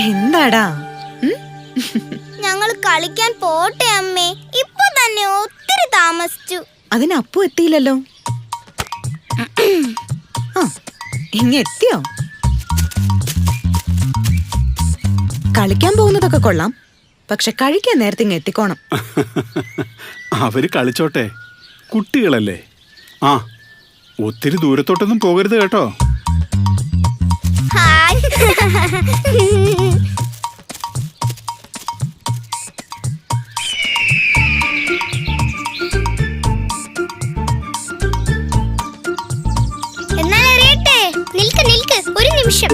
എന്താടാ? ഞങ്ങൾ കളിക്കാൻ പോട്ടെ അമ്മേ. ഇപ്പൊ തന്നെ ഒത്തിരി താമസിച്ചു. അതിന് അപ്പു എത്തിയില്ലല്ലോ. ഇങ്ങ എത്തിയോ? കളിക്കാൻ പോകുന്നതൊക്കെ കൊള്ളാം, പക്ഷെ കഴിക്കാൻ നേരത്തെ ഇങ്ങ എത്തിക്കോണം. അവര് കളിച്ചോട്ടെ, കുട്ടികളല്ലേ. ആ, ഒത്തിരി ദൂരത്തോട്ടൊന്നും പോകരുത് കേട്ടോ. ഒരു നിമിഷം.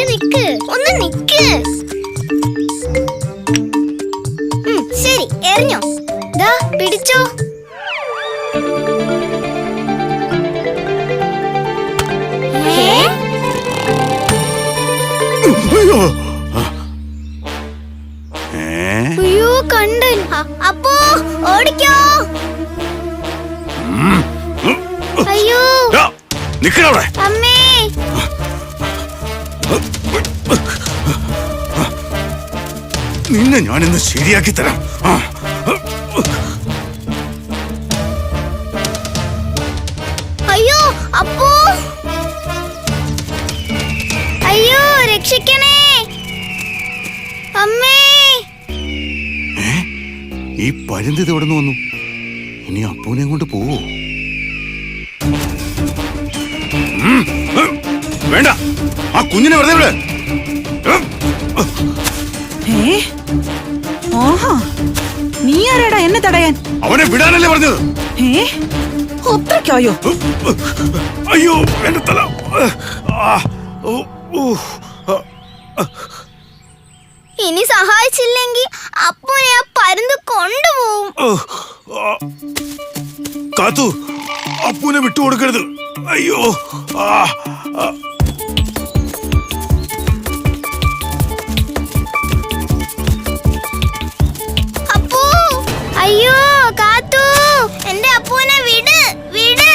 നിക്ക് ഒന്ന് നിക്ക്. ശരി, എറിഞ്ഞോ? ദാ പിടിച്ചോ. അയ്യോ കണ്ടൻ. അപ്പോ ഓടിക്കോ. അയ്യോ അമ്മേ. നിന്നെ ഞാനിന്ന് ശരിയാക്കി തരാം. അയ്യോ അപ്പോ, അയ്യോ രക്ഷിക്കണേ അമ്മേ. ഈ പരുന്ത് എവിടെ നിന്ന് വന്നു? ഇനി അപ്പൂനെ കൊണ്ട് പോവോ? വേണ്ട, ആ കുഞ്ഞിനെ വെറുതെ വിട്. നീ ആരാടാ എന്നെ തടയാൻ? അവനെ വിടാനല്ലേ പറഞ്ഞത്? ഒത്രയ്ക്കായോ? അയ്യോ എന്റെ തല. ഇനി സഹായിച്ചില്ലെങ്കിൽ അപ്പൂനെ ആ പരുന്ത് കൊണ്ടുപോകും. കാത്തു, അപ്പൂനെ വിട്ടുകൊടുക്കരുത്. അയ്യോ. അപ്പൂ, അയ്യോ കാത്തു, എന്റെ അപ്പൂനെ വിട് വിട്.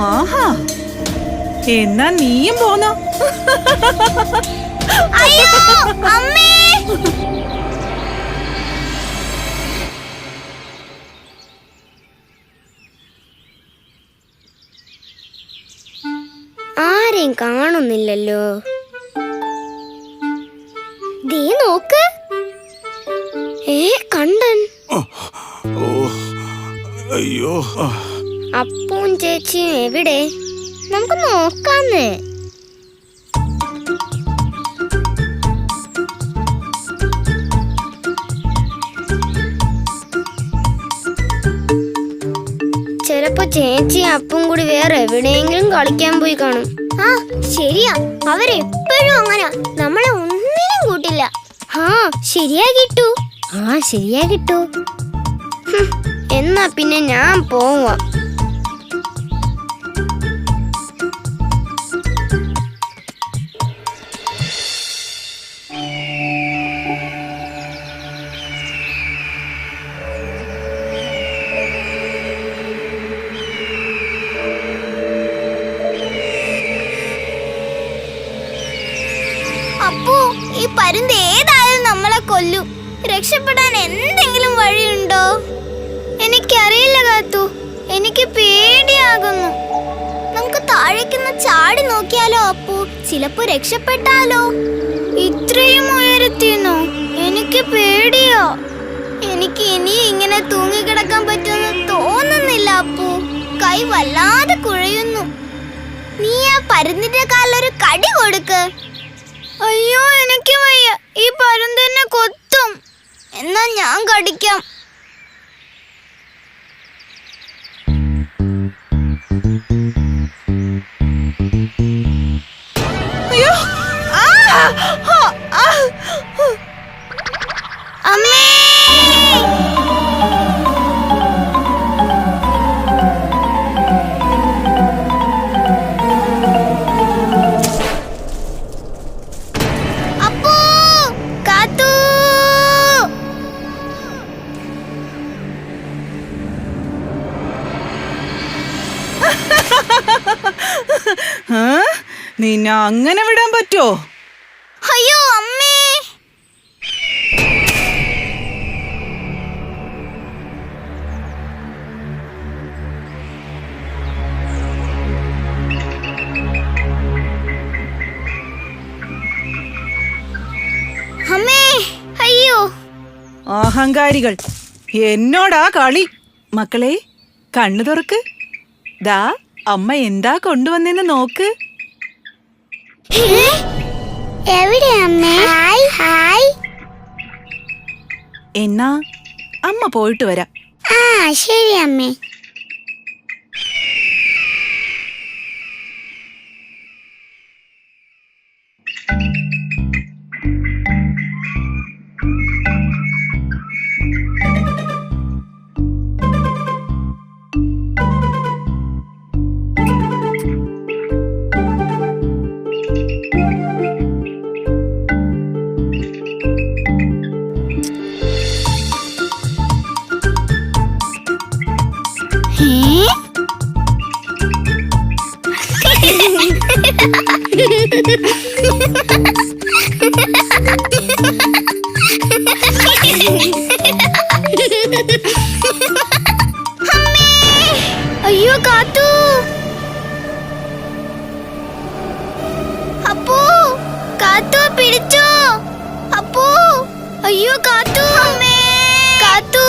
ആഹാ, എന്നാ നീയും പോന്നോ? അയ്യോ അമ്മേ. ആരെയും കാണുന്നില്ലല്ലോ. ദേ നോക്ക്. കണ്ടൻ. അയ്യോ. അപ്പൂൻ ചേച്ചിയും എവിടെ? നമുക്ക് നോക്കാന്ന്. ചിലപ്പോ ചേച്ചിയും അപ്പും കൂടി വേറെ എവിടെയെങ്കിലും കളിക്കാൻ പോയി കാണും. ആ ശരിയാ, അവരെപ്പോഴും അങ്ങനെ നമ്മളെ ഒന്നിനും കൂട്ടില്ല. ശരിയാകിട്ടു. ശരിയാകിട്ടു. എന്നാ പിന്നെ ഞാൻ പോവാം. അപ്പോ ഈ പരുന്ത് ഏതായാലും നമ്മളെ കൊല്ലും. രക്ഷപ്പെടാൻ എന്തെങ്കിലും വഴിയുണ്ടോ? എനിക്കറിയില്ല കാത്തു, എനിക്ക് പേടിയാകുന്നു. നമുക്ക് താഴേക്കൊന്ന് ചാടി നോക്കിയാലോ അപ്പു? ചിലപ്പോ രക്ഷപ്പെട്ടാലോ? ഇത്രയും ഉയരത്തിന്നോ? എനിക്ക് പേടിയോ. എനിക്ക് ഇനി ഇങ്ങനെ തൂങ്ങിക്കിടക്കാൻ പറ്റുമെന്ന് തോന്നുന്നില്ല അപ്പു. കൈ വല്ലാതെ കുഴയുന്നു. നീ ആ പരുന്തിന്റെ കാലിലൊരു കടി കൊടുക്ക്. അയ്യോ, എനിക്ക് വയ്യ. ഈ പരുന്ത് എന്നെ കൊത്തും. എന്നാ ഞാൻ കടിക്കാം. അയ്യോ, അമ്മേ! അപ്പു! കാത്തു! നിന്നെ അങ്ങനെ വിടാൻ പറ്റുമോ? അയ്യോ അമ്മേ! അമ്മേ! അയ്യോ! അഹങ്കാരികൾ, എന്നോടാ കളി. മക്കളെ, കണ്ണു തുറക്ക്. ദാ അമ്മ എന്താ കൊണ്ടുവന്നെന്ന് നോക്ക്. എവിടെ അമ്മേ? Hi hi. എന്നാ അമ്മ പോയിട്ട് വരാം. ആ ശരി അമ്മേ. അയ്യോ കാത്തു! അപ്പു! കാത്തു പിടിച്ചോ? അപ്പു! അയ്യോ കാത്തു! അമ്മേ! കാത്തു!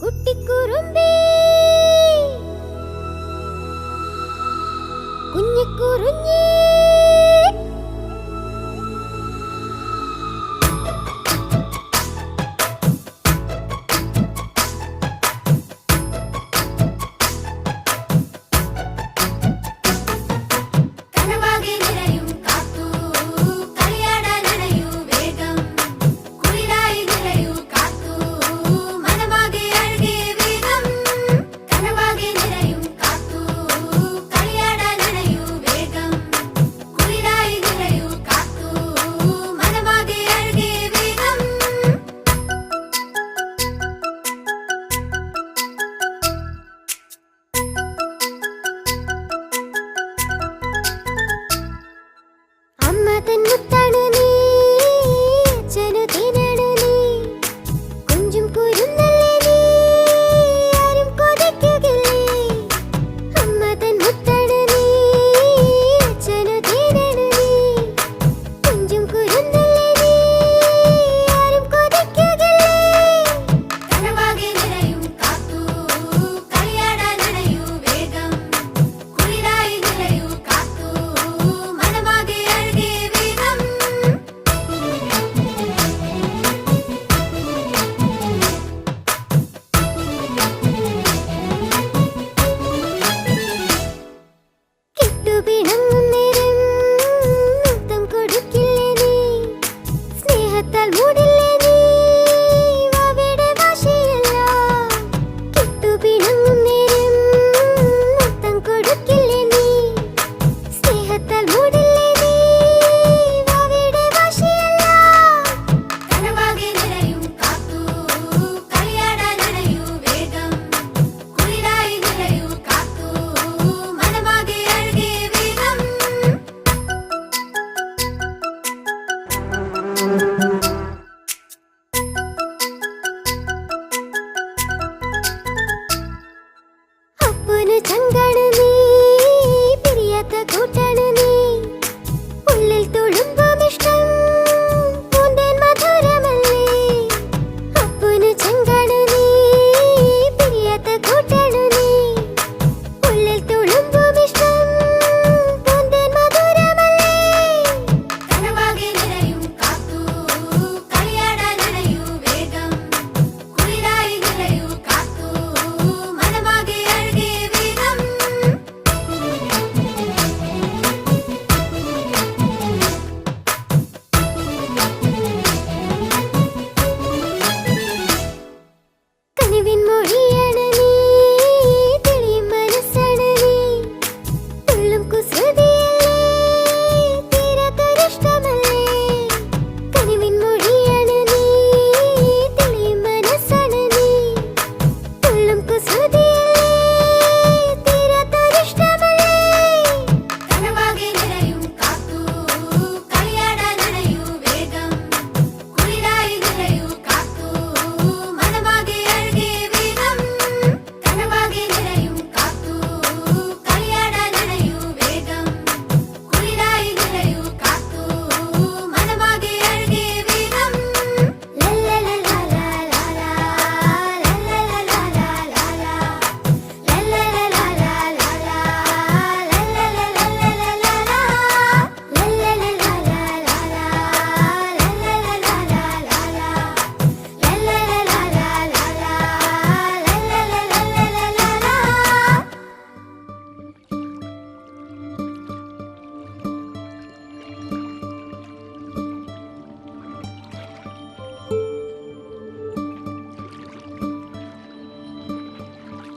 കുട്ടിക്കുറുമ്പി കുഞ്ഞിക്കുറുഞ്ഞി കനവാകെ നിറയും കാത്തു കളിയാടാനണയൂ വേഗം കുളിരായി നിറയൂ കാത്തു മനമാകെ അഴകേ വേഗം കനവാകെ നിറയും കാത്തു കളിയാടാനണയൂ വേഗം കുളിരായി നിറയൂ കാത്തു മനമാകെ അഴകേ വേഗം അമ്മ തൻ മുത്താണ് നീ അച്ഛനു തിനണു നീ കുഞ്ചും കുരുന്നല്ലേ നീ ആരും കൊതിക്കുകില്ലേ അമ്മ തൻ മുത്താണ് നീ അച്ഛനു തിനണു നീ കുഞ്ചും കുരുന്നല്ലേ നീ ആരും കൊതിക്കുകില്ലേ കനവാകെ നിറയും കാത്തു കളിയാടാനണയൂ വേഗം കുളിരായി നിറയൂ കാത്തു മനമാകെ അഴകേ വേഗം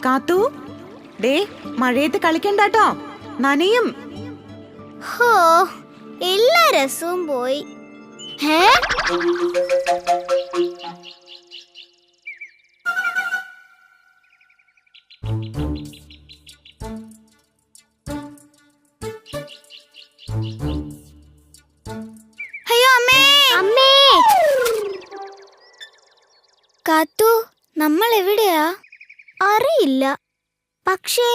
കാത്തു, ദേ മഴയത്ത് കളിക്കണ്ടാട്ടോ, നനയും. ഹോ, എല്ലാ രസവും പോയി. ഹേ, അയ്യോ അമ്മേ, അമ്മേ. കാത്തു, നമ്മൾ എവിടെയാ? അറിയില്ല. പക്ഷേ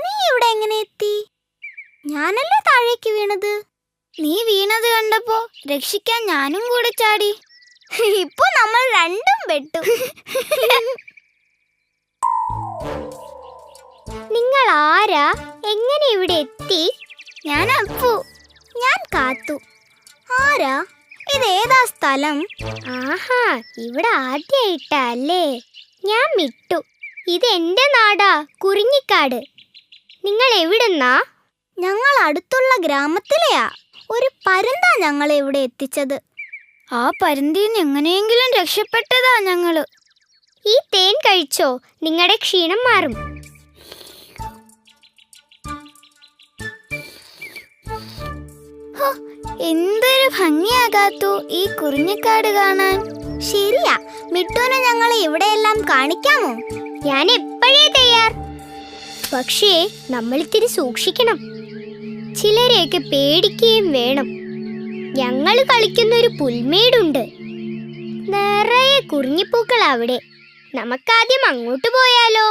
നീ ഇവിടെ എങ്ങനെ എത്തി? ഞാനല്ലേ താഴേക്ക് വീണത്. നീ വീണത് കണ്ടപ്പോ രക്ഷിക്കാൻ ഞാനും കൂടെ ചാടി. ഇപ്പൊ നമ്മൾ രണ്ടും പെട്ടു. നിങ്ങൾ ആരാ? എങ്ങനെ ഇവിടെ എത്തി? ഞാൻ അപ്പു. ഞാൻ കാത്തു. ആരാ? ഇതേതാ സ്ഥലം? ആഹാ, ഇവിടെ ആദ്യായിട്ടല്ലേ. ഞാൻ മിട്ടു. ഇത് എന്റെ നാടാ, കുറിഞ്ഞിക്കാട്. നിങ്ങൾ എവിടുന്നാ? ഞങ്ങൾ അടുത്തുള്ള ഗ്രാമത്തിലെയാ. ഒരു പരുന്താ ഞങ്ങളെ ഇവിടെ എത്തിച്ചത്. ആ പരുന്തിന്ന് എങ്ങനെയെങ്കിലും രക്ഷപ്പെട്ടതാ ഞങ്ങള്. ഈ തേൻ കഴിച്ചോ, നിങ്ങളുടെ ക്ഷീണം മാറും. എന്തൊരു ഭംഗിയാകാത്തു ഈ കുറിഞ്ഞിക്കാട് കാണാൻ. ശരിയാ, മിട്ടുവിനെ ഞങ്ങളെ ഇവിടെയെല്ലാം കാണിക്കാമോ? ഞാൻ എപ്പോഴേ തയ്യാർ. പക്ഷേ നമ്മളിത്തിരി സൂക്ഷിക്കണം. ചിലരെയൊക്കെ പേടിക്കുകയും വേണം. ഞങ്ങൾ കളിക്കുന്ന ഒരു പുൽമേടുണ്ട്, നിറയെ കുറിഞ്ഞിപ്പൂക്കൾ അവിടെ. നമുക്കാദ്യം അങ്ങോട്ട് പോയാലോ?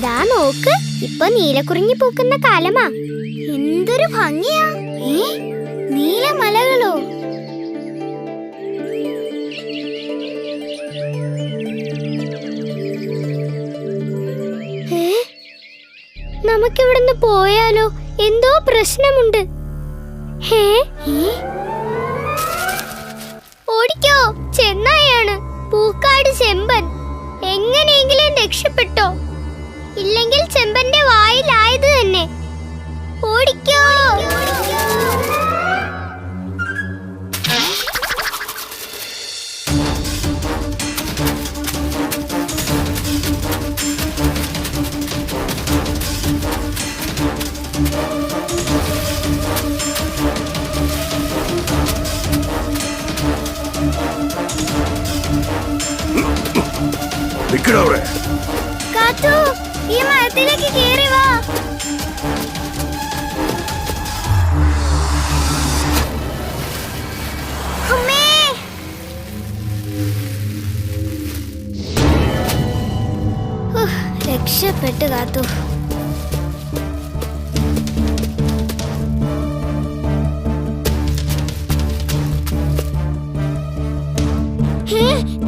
ദാ നോക്ക്, ഇപ്പൊ നീലക്കുറിഞ്ഞി പൂക്കുന്ന കാലമാ. എന്തൊരു ഭംഗിയാ! നീലമലകളോ? നമുക്കിവിടുന്ന് പോയാലോ? എന്തോ പ്രശ്നമുണ്ട്. ഓടിക്കോ, ചെന്നായാണ്. പൂക്കാട് ചെമ്പൻ. എങ്ങനെയെങ്കിലും രക്ഷപ്പെട്ടോ, ഇല്ലെങ്കിൽ ചെമ്പന്റെ വായിലായത് തന്നെ. ഓടിക്കോ. കാത്തു, ഈ മരത്തിലേക്ക് കേറി വാ. അമ്മേ, രക്ഷപ്പെട്ടു കാത്തു.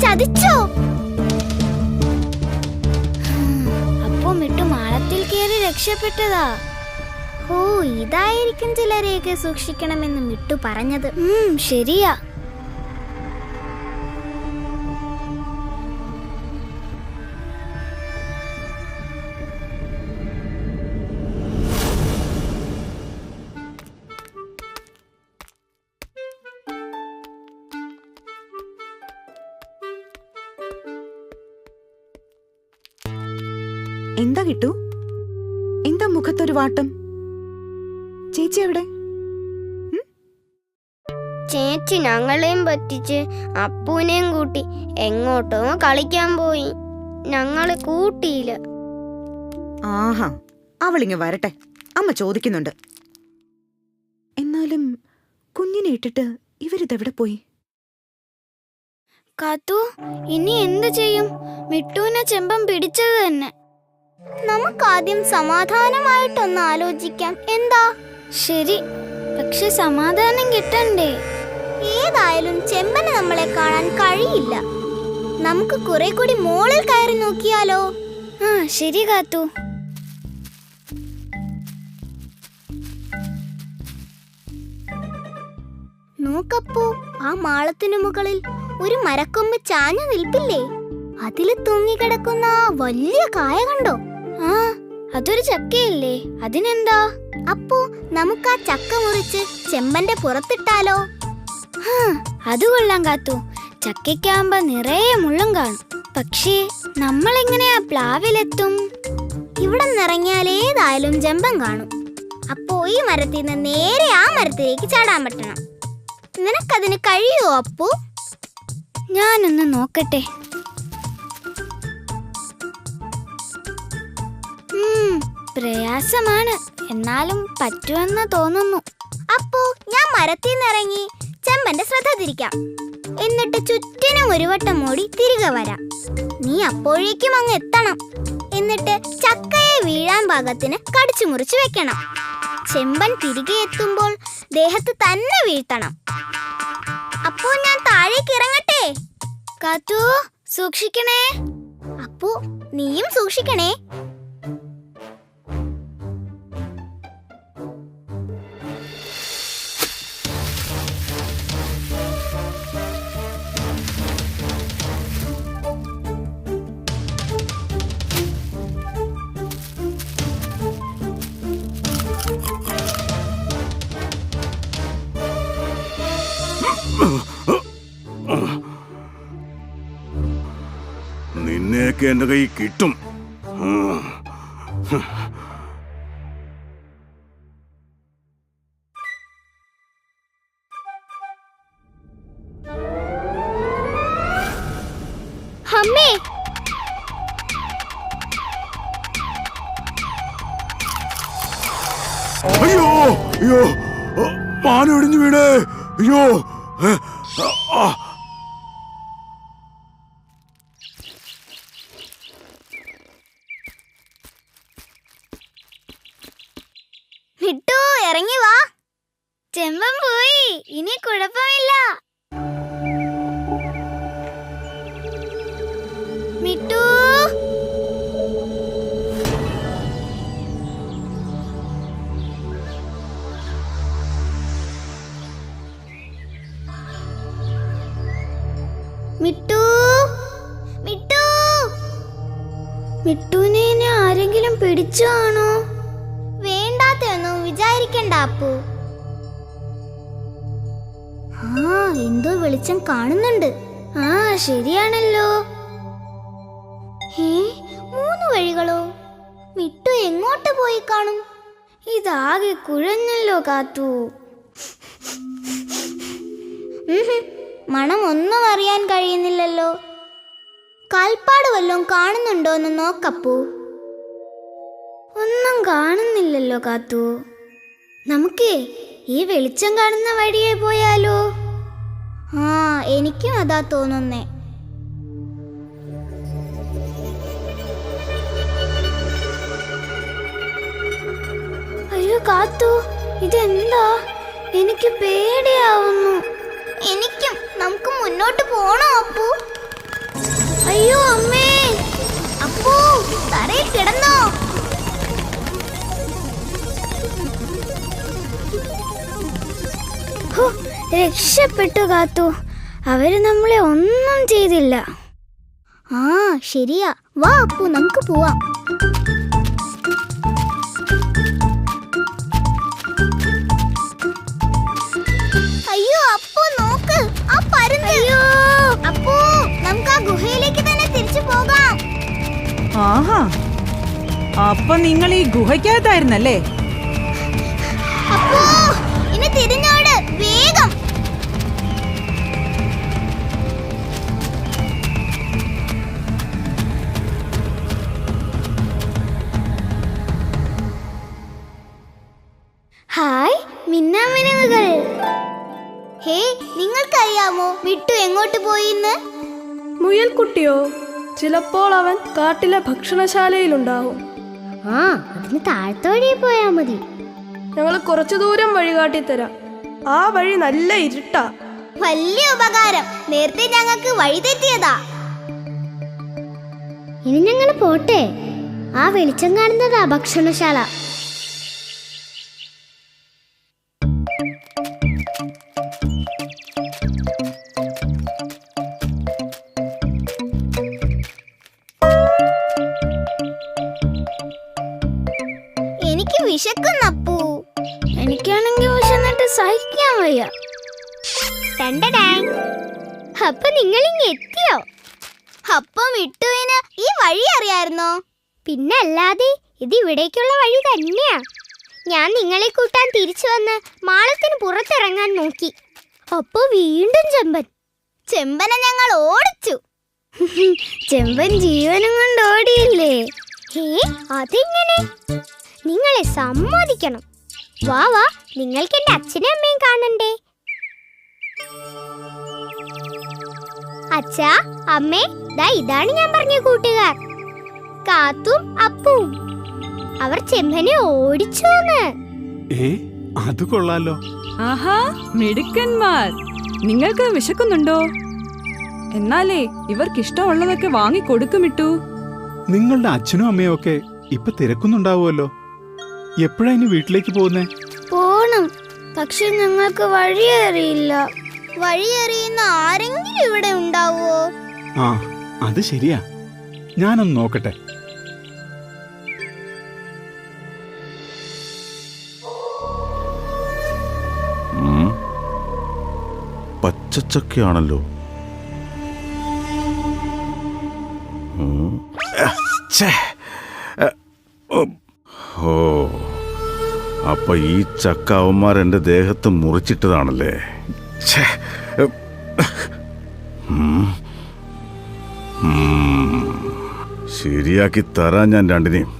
ചതിച്ചോ? മിട്ടു മാളത്തിൽ കയറി രക്ഷപ്പെട്ടതാ. ഓ, ഇതായിരിക്കും ചിലരെയൊക്കെ സൂക്ഷിക്കണമെന്ന് മിട്ടു പറഞ്ഞത്. ശരിയാ. എന്താ കിട്ടു? എന്താ മുഖത്തൊരു വാട്ടം? ചേച്ചി എവിടെ? ചേച്ചി ഞങ്ങളെയും പറ്റിച്ച് അപ്പൂനെയും കൂട്ടി എങ്ങോട്ടോ കളിക്കാൻ പോയി. ഞങ്ങളെ കൂട്ടിയില്ല. ആഹാ, അവളിങ്ങ് വരട്ടെ, അമ്മ ചോദിക്കുന്നുണ്ട്. എന്നാലും കുഞ്ഞിനെ ഇട്ടിട്ട് ഇവരിതെവിടെ പോയി? കാത്തു, ഇനി എന്ത് ചെയ്യും? മിട്ടുവിനെ ചെമ്പൻ പിടിച്ചത് തന്നെ. നമുക്കാദ്യം സമാധാനമായിട്ടൊന്ന് ആലോചിക്കാം. എന്താ? ശരി, പക്ഷെ സമാധാനം കിട്ടണ്ടേ? ഏതായാലും ചെമ്പന് നമ്മളെ കാണാൻ കഴിയില്ല. നമുക്ക് കുറെ കൂടി മോളിൽ കയറി നോക്കിയാലോ? ആ, ശരി കാത്തു. നോക്കപ്പോ, ആ മാളത്തിനു മുകളിൽ ഒരു മരക്കൊമ്പ് ചാഞ്ഞു നിൽപ്പില്ലേ? അതില് തൂങ്ങിക്കിടക്കുന്ന ആ വലിയ കായ കണ്ടോ? ആ, അതൊരു ചക്കയല്ലേ? അതിനെന്താ? അപ്പോ നമുക്ക് ആ ചക്ക മുറിച്ച് ചെമ്പന്റെ പുറത്തിട്ടാലോ? അത് കൊള്ളാം കാത്തു. ചക്കയ്ക്കാകുമ്പോ നിറയെ മുള്ളും കാണും. പക്ഷേ നമ്മളെങ്ങനെയാ പ്ലാവിലെത്തും? ഇവിടെ നിറങ്ങിയാൽ ഏതായാലും ചെമ്പൻ കാണും. അപ്പോ ഈ മരത്തിൽ നിന്ന് നേരെ ആ മരത്തിലേക്ക് ചാടാൻ പറ്റണം. നിനക്കതിന് കഴിയുമോ അപ്പു? ഞാനൊന്ന് നോക്കട്ടെ. പ്രയാസമാണ്, എന്നാലും പറ്റുമെന്ന് തോന്നുന്നു. അപ്പോ ഞാൻ മരത്തിൽ നിന്നിറങ്ങി ചെമ്പന്റെ ശ്രദ്ധ തിരിക്കാം. എന്നിട്ട് ചുറ്റിനും ഒരു വട്ടം ഓടി തിരികെ വരാം. നീ അപ്പോഴേക്കും അങ്ങ് എത്തണം. എന്നിട്ട് ചക്കയെ വീഴാൻ പാകത്തിന് കടിച്ചു മുറിച്ച് വെക്കണം. ചെമ്പൻ തിരികെ എത്തുമ്പോൾ ദേഹത്ത് തന്നെ വീഴ്ത്തണം. അപ്പോ ഞാൻ താഴേക്ക് ഇറങ്ങട്ടെ? കാത്തു, സൂക്ഷിക്കണേ. അപ്പോ നീയും സൂക്ഷിക്കണേ. നിന്നെയൊക്കെ എന്റെ കൈ കിട്ടും. അമ്മേ, അയ്യോ അയ്യോ, മാന ഒടിഞ്ഞു വീണേ. അയ്യോ. മിട്ടു, ഇറങ്ങി വാ. ചെമ്പൻ പോയി, ഇനി കുഴപ്പമില്ല. മിട്ടു, മിട്ടു, മിട്ടു. മിട്ടുവിനെ ആരെങ്കിലും പിടിച്ചു കാണോ? വേണ്ടാത്തൊന്നും വിചാരിക്കണ്ട അപ്പു. എന്തോ വെളിച്ചം കാണുന്നുണ്ട്. ആ, ശരിയാണല്ലോ. 3 വഴികളോ? മിട്ടു എങ്ങോട്ട് പോയി കാണും? ഇതാകെ കുഴഞ്ഞല്ലോ കാത്തു. മണം ഒന്നും അറിയാൻ കഴിയുന്നില്ലല്ലോ. കാൽപ്പാട് വല്ലതും കാണുന്നുണ്ടോന്ന് നോക്കപ്പൂ. ഒന്നും കാണുന്നില്ലല്ലോ കാത്തു. നമുക്ക് ഈ വെളിച്ചം കാണുന്ന വഴിയെ പോയാലോ? എനിക്കും അതാ തോന്നുന്നേ. അയ്യോ കാത്തു, ഇതെന്താ? എനിക്ക് പേടിയാവുന്നു. എനിക്കും. നമുക്ക് മുന്നോട്ട് പോണോ അപ്പു? അയ്യോ അമ്മേ, അപ്പു തറയിൽ കിടന്നോ? രക്ഷപ്പെട്ടു കാത്തു. അവര് നമ്മളെ ഒന്നും ചെയ്തില്ല. ശരിയാ. വാ അപ്പു, നമുക്ക് പോവാം. അയ്യോ അപ്പു, നോക്ക്, ആ പരുന്ത്. അയ്യോ അപ്പു, നമുക്ക് ആ ഗുഹയിലേക്ക് തന്നെ തിരിച്ചു പോകാം. ആഹാ, അപ്പൊ നിങ്ങൾ ഈ ഗുഹയ്ക്കകത്തായിരുന്നല്ലേ? അപ്പു, ഇനി തിരിഞ്ഞോട് വേഗം. ഹായ് മിന്നാമിനുകൾ. ഹേ, നിങ്ങൾക്കറിയാമോ മിട്ടു എങ്ങോട്ട് പോയിന്ന്? മുയൽക്കുട്ടിയോ? ചിലപ്പോൾ അവൻ കാട്ടിലെ ഭക്ഷണശാലയിലുണ്ടാവും. അതിന് താഴത്തോടെ പോയാ മതി. ഞങ്ങൾ കുറച്ചു ദൂരം വഴി കാട്ടിത്തരാം. ആ വഴി നല്ല ഇരുട്ടാ. വലിയ ഉപകാരം. നേരത്തെ ഞങ്ങൾക്ക് വഴി തെറ്റിയതാ. ഇനി ഞങ്ങൾ പോട്ടെ. ആ വെളിച്ചം കാണുന്നതാ ഭക്ഷണശാല. വയ്യ. അപ്പൊ നിങ്ങൾ ഇങ്ങ് എത്തിയോ? അപ്പം വിട്ടുവിന് ഈ വഴി അറിയായിരുന്നോ? പിന്നെ അല്ലാതെ ഇത് ഇവിടേക്കുള്ള വഴി തന്നെയാ. ഞാൻ നിങ്ങളെ കൂട്ടാൻ തിരിച്ചു വന്ന് മാളത്തിന് പുറത്തിറങ്ങാൻ നോക്കി. അപ്പൊ വീണ്ടും ചെമ്പനെ ഞങ്ങൾ ഓടിച്ചു. ചെമ്പൻ ജീവനും കൊണ്ട് ഓടിയില്ലേ? അതെങ്ങനെ? നിങ്ങളെ സമ്മതിക്കണം. വാ നിങ്ങൾക്ക് എന്റെ അച്ഛനും അമ്മയും കാണണ്ടേ? അച്ഛാ, അമ്മേ, ദാ ഇതാണ് ഞാൻ പറഞ്ഞ കൂട്ടുകാർ, കാത്തും അപ്പും. അവർ ചെമ്പനെ ഓടിച്ചോന്ന്. അത് കൊള്ളാലോ. ആഹാ, മിടുക്കന്മാർ. നിങ്ങൾക്ക് വിശക്കുന്നുണ്ടോ? എന്നാലേ ഇവർക്ക് ഇഷ്ടമുള്ളതൊക്കെ വാങ്ങി കൊടുക്കുമിട്ടു. നിങ്ങളുടെ അച്ഛനും അമ്മയും ഒക്കെ ഇപ്പൊ തിരക്കുന്നുണ്ടാവുമല്ലോ. എപ്പോഴാ ഇനി വീട്ടിലേക്ക് പോകുന്നേ? പോണം, പക്ഷെ ഞങ്ങൾക്ക് വഴി അറിയില്ല. വഴി അറിയുന്ന ആരെങ്കിലും ഇവിടെ ഉണ്ടാവോ? ആ, അത് ശരിയാ. ഞാനൊന്ന് നോക്കട്ടെ. പച്ചച്ചക്കയാണല്ലോ. ഓ, അപ്പൊ ഈ ചക്ക അവന്മാർ എന്റെ ദേഹത്ത് മുറിച്ചിട്ടതാണല്ലേ. ശരിയാക്കി തരാൻ ഞാൻ രണ്ടിനെയും.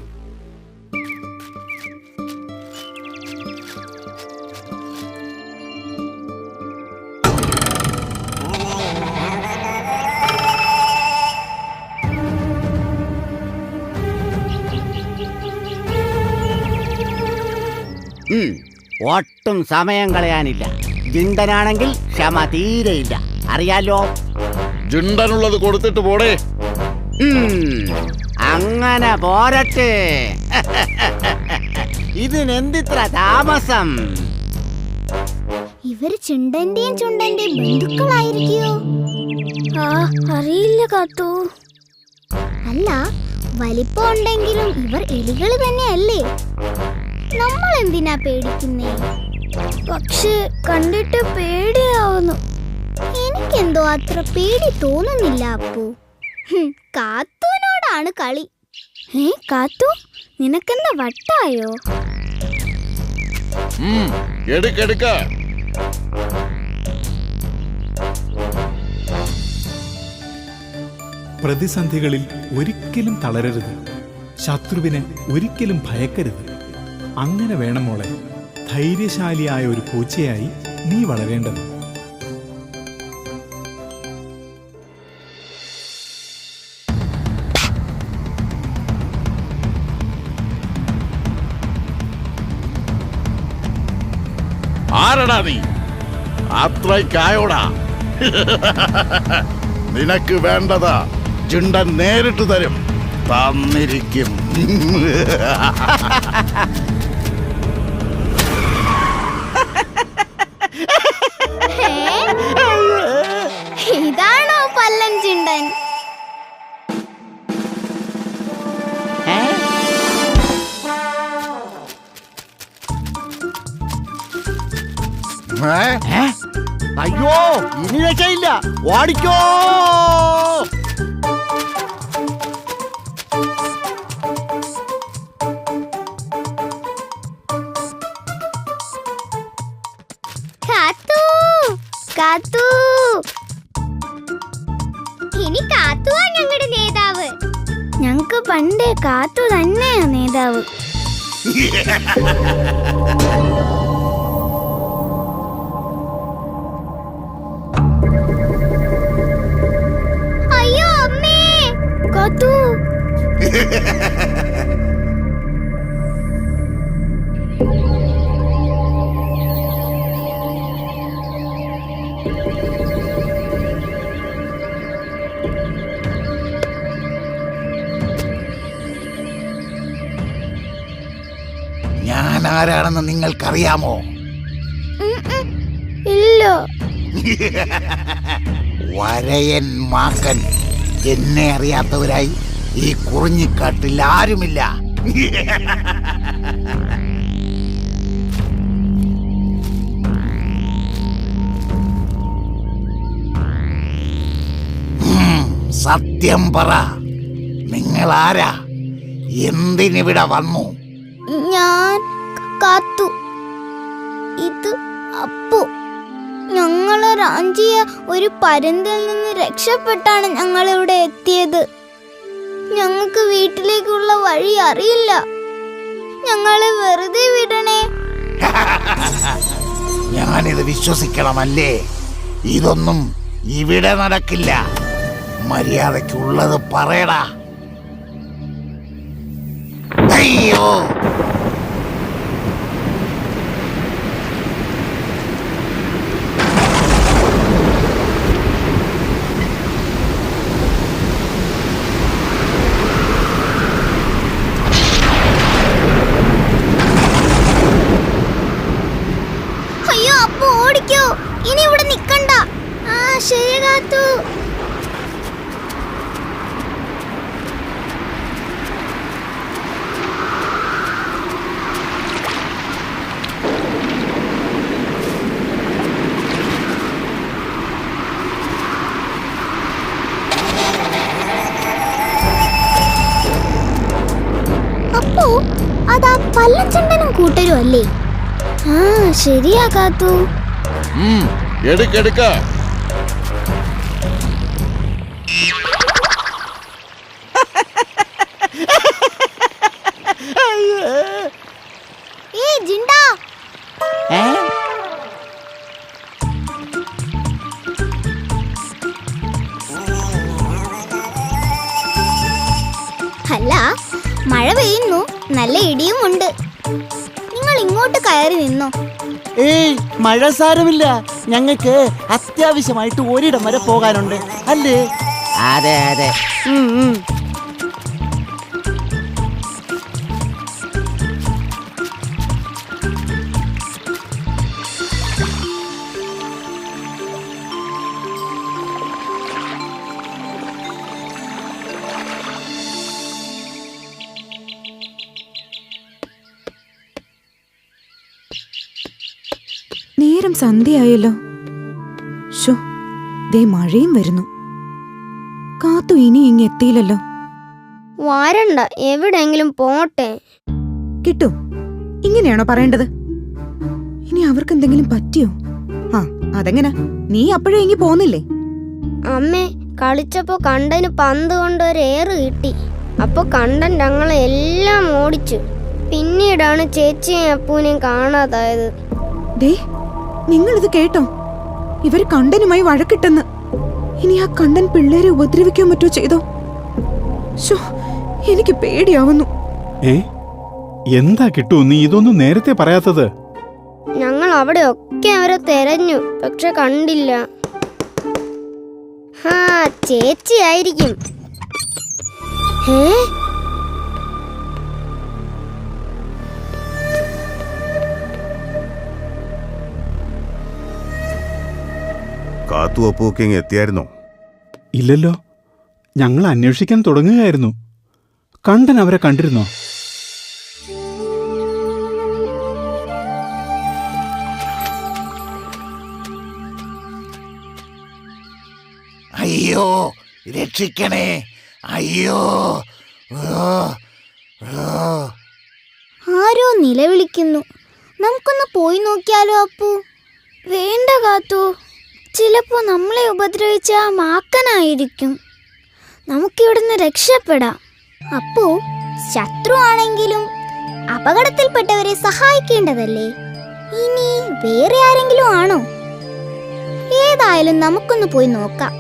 ഒട്ടും സമയം കളയാനില്ല. ജിണ്ടനാണെങ്കിൽ ക്ഷമ തീരെയില്ല, അറിയാലോ. ജിണ്ടനുള്ളത് കൊടുത്തിട്ട് പോടേ. അങ്ങനെ പോരട്ടെ. ഇതിനെന്തിത്ര താമസം? ഇവര് ചുണ്ടന്റെയും ബന്ധുക്കളായിരിക്കോ? അറിയില്ല കാത്തു. അല്ല, വലിപ്പം ഉണ്ടെങ്കിലും ഇവർ എലികള് തന്നെയല്ലേ. നമ്മൾ എന്തിനാ പേടിക്കുന്നേ? പക്ഷെ കണ്ടിട്ട് പേടിയാവുന്നു. എനിക്കെന്തോ അത്ര പേടി തോന്നുന്നില്ല അപ്പു. കാത്തുവിനോടാണ് കളി. കാത്തു, നിനക്കെന്താ വട്ടായോ? എടുക്ക. പ്രതിസന്ധികളിൽ ഒരിക്കലും തളരരുത്. ശത്രുവിനെ ഒരിക്കലും ഭയക്കരുത്. അങ്ങനെ വേണം മോളെ ധൈര്യശാലിയായ ഒരു പൂച്ചയായി നീ വളരേണ്ടത്. ആരടാ നീ? അത്രയ്ക്കായോടാ? നിനക്ക് വേണ്ടതാ ജിണ്ടൻ നേരിട്ട് തരും. തന്നിരിക്കും. ഇതാണോ പല്ലൻ ചിണ്ടൻ? അയ്യോ, ഇനി രക്ഷയില്ല, ഓടിക്കോ. കാത്തു, ഇനി കാത്തുവാ ഞങ്ങളുടെ നേതാവ്. ഞങ്ങക്ക് പണ്ടേ കാത്തു തന്നെയാ നേതാവ്. അയ്യോ അമ്മേ, കാത്തു. ഞാൻ ആരാണെന്ന് നിങ്ങൾക്കറിയാമോ? ഇല്ല. വരയൻ മാക്കൻ. എന്നെ അറിയാത്തവരായി ഈ കുറിഞ്ഞിക്കാട്ടിൽ ആരുമില്ല. സത്യം പറ, നിങ്ങൾ ആരാ? എന്തിനിവിടെ വന്നു? ഞാൻ കാത്തു, ഇത് അപ്പു. ഞങ്ങളെ റാഞ്ചിയ ഒരു പരുന്തിൽ നിന്ന് രക്ഷപ്പെട്ടാണ് ഞങ്ങൾ ഇവിടെ എത്തിയത്. ഞങ്ങൾക്ക് വീട്ടിലേക്കുള്ള വഴി അറിയില്ല. ഞങ്ങളെ വെറുതെ വിടണേ. ഞാനിത് വിശ്വസിക്കണമല്ലേ? ഇതൊന്നും ഇവിടെ നടക്കില്ല. മര്യാദയ്ക്കുള്ളത് പറയടാ. അയ്യോ, അയ്യോ അപ്പു, ഓടിക്കോ. ഇനി ഇവിടെ നിക്കണ്ട. ആ ശരി കാത്തു. അപ്പു, അതാ പല്ലച്ചണ്ടനും കൂട്ടരും അല്ലേ? ആ ശരിയാ കാത്തു. എടുക്ക. ഏയ് ജിണ്ടാ, അല്ല, മഴ പെയ്യുന്നു, നല്ല ഇടിയും ഉണ്ട്. നിങ്ങൾ ഇങ്ങോട്ട് കയറി നിന്നോ. ഏയ് മഴ സാരമില്ല, ഞങ്ങൾക്ക് അത്യാവശ്യമായിട്ട് ഒരിടം വരെ പോകാനുണ്ട് അല്ലേ? അതെ അതെ. നേരം സന്ധ്യയായല്ലോ. ശോ, ദേ മഴയും വരുന്നു. കാത്തു ഇനി ഇങ്ങ് എത്തിയില്ലല്ലോ. വാരണ്ട, എവിടെങ്കിലും പോട്ടെ. കിട്ടു, ഇങ്ങനെയാണോ പറയേണ്ടത്? ഇനി അവർക്ക് എന്തെങ്കിലും പറ്റിയോ? ആ അതെങ്ങനെ? നീ അപ്പോഴേ ഇങ്ങി പോന്നില്ലേ? അമ്മേ, കളിച്ചപ്പോ കണ്ടന് പന്ത് കൊണ്ട് ഒരു ഏറ് കിട്ടി. അപ്പൊ കണ്ടൻ ഞങ്ങളെ എല്ലാം ഓടിച്ചു. പിന്നീടാണ് ചേച്ചിയും അപ്പൂനെയും കാണാതായത്. ദേ, നിങ്ങളിത് കേട്ടോ? ഇവര് കണ്ടനുമായി വഴക്കിട്ടെന്ന്. ഇനി ആ കണ്ടൻ പിള്ളേരെ ഉപദ്രവിക്കാൻ മറ്റോ ചെയ്തോ? ശോ, എനിക്ക് പേടിയാവുന്നു. എന്താ കിട്ടു, നീ ഇതൊന്നും നേരത്തെ പറയാത്തത്? ഞങ്ങൾ അവിടെ ഒക്കെ അവരെ തെരഞ്ഞു, പക്ഷെ കണ്ടില്ല. ഹാ, ചേച്ചി ആയിരിക്കും. കാത്തു അപ്പുവൊക്കെ ഇങ്ങ് എത്തിയായിരുന്നോ? ഇല്ലല്ലോ, ഞങ്ങൾ അന്വേഷിക്കാൻ തുടങ്ങുകയായിരുന്നു. കണ്ടൻ അവരെ കണ്ടിരുന്നോ? അയ്യോ, രക്ഷിക്കണേ, അയ്യോ. ആരോ നിലവിളിക്കുന്നു. നമുക്കൊന്ന് പോയി നോക്കിയാലോ അപ്പു? വേണ്ട കാത്തു, ചിലപ്പോ നമ്മളെ ഉപദ്രവിച്ച ആ മാക്കനായിരിക്കും. നമുക്കിവിടുന്ന് രക്ഷപ്പെടാം. അപ്പു, ശത്രു ആണെങ്കിലും അപകടത്തിൽപ്പെട്ടവരെ സഹായിക്കേണ്ടതല്ലേ? ഇനി വേറെ ആരെങ്കിലും ആണോ? ഏതായാലും നമുക്കൊന്ന് പോയി നോക്കാം.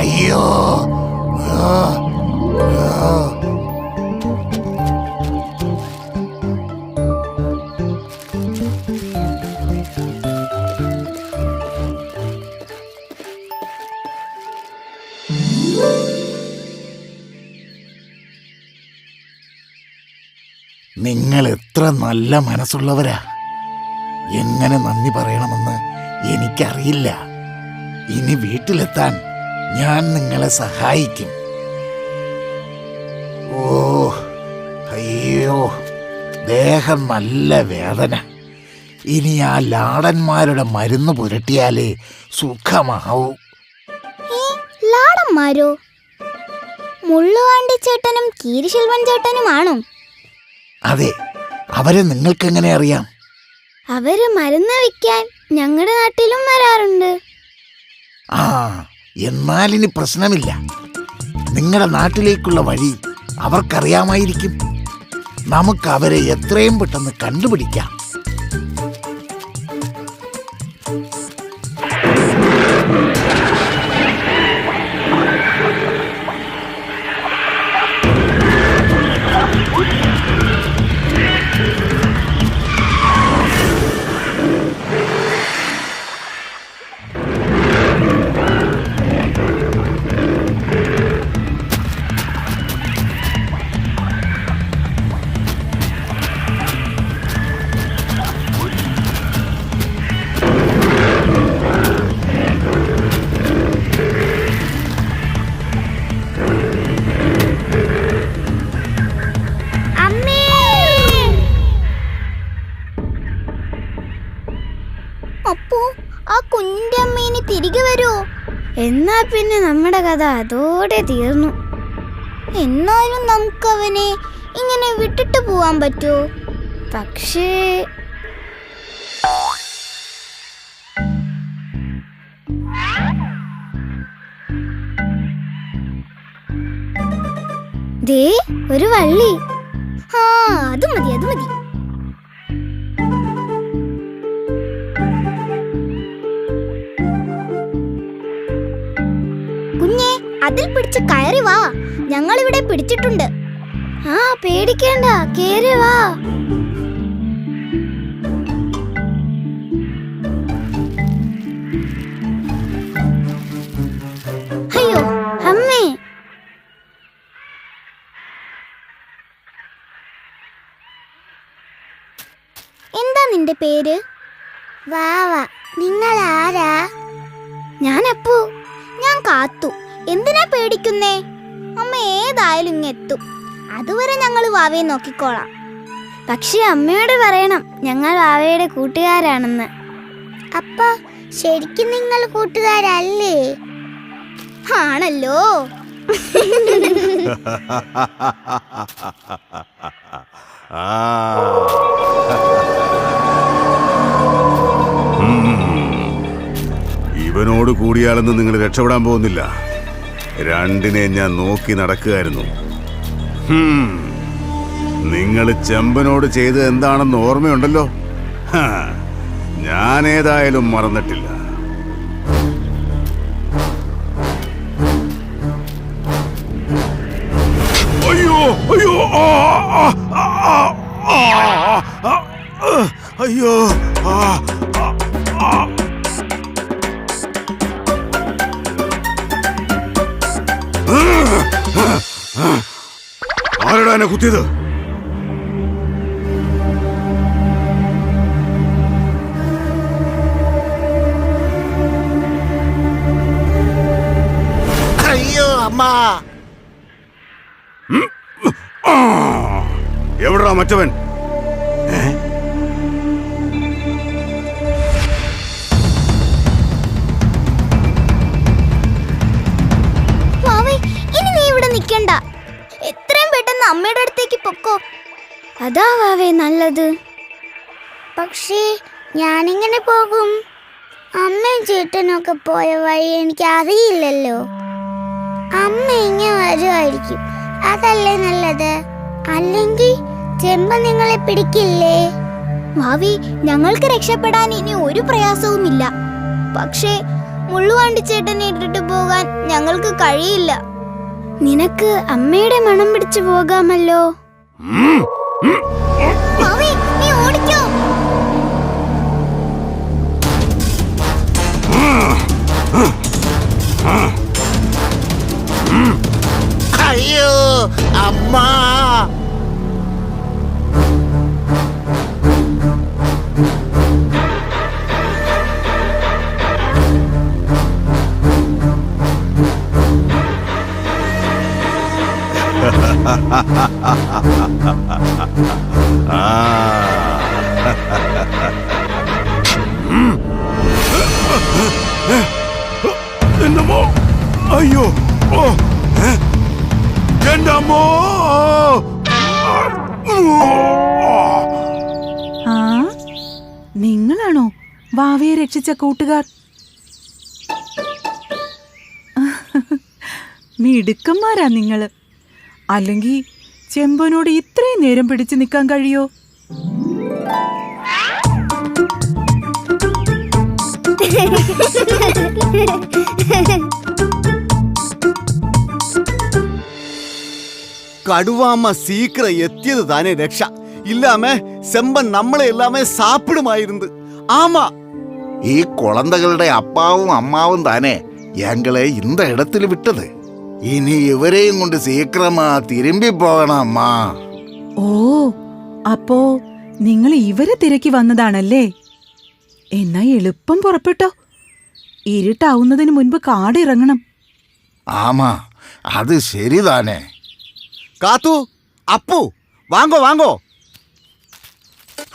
അയ്യോ, നിങ്ങൾ എത്ര നല്ല മനസ്സുള്ളവരാ. എങ്ങനെ നന്ദി പറയണമെന്ന് എനിക്കറിയില്ല. ഇനി വീട്ടിലെത്താൻ ഞാൻ നിങ്ങളെ സഹായിക്കും. ഓ, അയ്യോ, ദേഹം നല്ല വേദന. ഇനി ആ ലാടന്മാരുടെ മരുന്ന് പുരട്ടിയാലേ സുഖമാവൂ. ലാടന്മാരോ? മുള്ളുവാണ്ടി ചേട്ടനും കീരിശെൽവൻ ചേട്ടനുമാണോ? അതെ, അവരെ നിങ്ങൾക്കെങ്ങനെ അറിയാം? അവര് മരുന്ന് വിൽക്കാൻ ഞങ്ങളുടെ നാട്ടിലും വരാറുണ്ട്. ആ, എന്നാലിനി പ്രശ്നമില്ല. നിങ്ങളുടെ നാട്ടിലേക്കുള്ള വഴി അവർക്കറിയാമായിരിക്കും. നമുക്ക് അവരെ എത്രയും പെട്ടെന്ന് കണ്ടുപിടിക്കാം. അപ്പോ ആ കുഞ്ഞിന്റെ അമ്മേനെ തിരികെ വരുമോ? എന്നാ പിന്നെ നമ്മുടെ കഥ അതോടെ തീർന്നു. എന്നാലും നമുക്കവനെ ഇങ്ങനെ വിട്ടിട്ട് പോവാൻ പറ്റുമോ? പക്ഷേ ദേ ഒരു വള്ളി. ആ, അത് മതി, അത് മതി. കുഞ്ഞേ, അതിൽ പിടിച്ച് കയറി വാ. ഞങ്ങൾ ഇവിടെ പിടിച്ചിട്ടുണ്ട്. ആ, പേടിക്കേണ്ട, കേറി വാ. അയ്യോ അമ്മേ. എന്താ നിന്റെ പേര്? വാവ. നിങ്ങൾ ആരാ? ഞാൻ അപ്പു. ഞാൻ കാത്തു. എന്തിനാ പേടിക്കുന്നേ? അമ്മ ഏതായാലും ഇങ്ങെത്തും. അതുവരെ ഞങ്ങൾ വാവയെ നോക്കിക്കോളാം. പക്ഷെ അമ്മയോട് പറയണം ഞങ്ങൾ വാവയുടെ കൂട്ടുകാരാണെന്ന്. അപ്പ ശരിക്കും നിങ്ങൾ കൂട്ടുകാരല്ലേ? ആണല്ലോ. ഇവനോട് കൂടിയാളെന്ന് നിങ്ങൾ രക്ഷപ്പെടാൻ പോകുന്നില്ല. രണ്ടിനെ ഞാൻ നോക്കി നടക്കുകയായിരുന്നു. നിങ്ങൾ ചെമ്പനോട് ചെയ്തത് എന്താണെന്ന് ഓർമ്മയുണ്ടല്ലോ. ഞാനേതായാലും മറന്നിട്ടില്ല. അയ്യോ അയ്യോ അയ്യോ ആരടാ എന്നെ കുത്തിയത്? അയ്യോ അമ്മ. എവിടാ മറ്റവൻ? ഇനി നീ ഇവിടെ നിൽക്കണ്ട. എത്രയും പെട്ടെന്ന് അമ്മയുടെ അടുത്തേക്ക് പൊക്കോ. അതാ വാവേ നല്ലത്. പക്ഷേ ഞാനിങ്ങനെ പോകും? അമ്മയും ചേട്ടനൊക്കെ പോയ വഴി എനിക്ക് അറിയില്ലല്ലോ. അമ്മ ഇങ്ങനെ വരുമായിരിക്കും, അതല്ലേ നല്ലത്. അല്ലെങ്കിൽ ചെമ്പ നിങ്ങളെ പിടിക്കില്ലേ? ഭാവി, ഞങ്ങൾക്ക് രക്ഷപ്പെടാൻ ഇനി ഒരു പ്രയാസവുമില്ല. പക്ഷേ മുള്ളുവാണ്ടി ചേട്ടനെ ഇട്ടിട്ട് പോകാൻ ഞങ്ങൾക്ക് കഴിയില്ല. നിനക്ക് അമ്മയുടെ മണം പിടിച്ചു പോകാമല്ലോ. ഭാവി, നീ ഓടിക്കോ. അയ്യോ അമ്മ. എന്റെ അമ്മോ അയ്യോ ഓ എന്റെ അമ്മോ ആ നിങ്ങളാണോ വാവയെ രക്ഷിച്ച കൂട്ടുകാർ? മിടുക്കന്മാരാ നിങ്ങള്. അല്ലെങ്കിൽ ചെമ്പനോട് ഇത്രയും നേരം പിടിച്ചു നിൽക്കാൻ കഴിയോ? കടുവാമ്മ സീക്രം എത്തിയത് താനേ രക്ഷ. ഇല്ലാമേ செம்பன் നമ്മളെ എല്ലാമേ സാപ്പിടുമായിരുന്നു. ആമാ, ഈ കുളന്തകളുടെ അപ്പാവും അമ്മാവും താനേ ഞങ്ങളെ இந்த இடத்துல വിട്ടത്. ഇനി ഇവരെയും കൊണ്ട് സീക്രമാ തിരുമ്പി പോകണം അമ്മാ. ഓ, അപ്പോ നിങ്ങൾ ഇവരെ തിരക്കി വന്നതാണല്ലേ? എന്നാ എളുപ്പം പുറപ്പെട്ടോ. ഇരുട്ടാവുന്നതിന് മുൻപ് കാടിറങ്ങണം. ആമാ, അത് ശരിതാനേ. കാത്തു, അപ്പു, വാങ്ങോ വാങ്ങോ.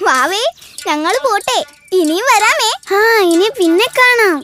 വാവേ ഞങ്ങൾ പോട്ടെ, ഇനിയും വരാമേ. ആ ഇനി പിന്നെ കാണാം.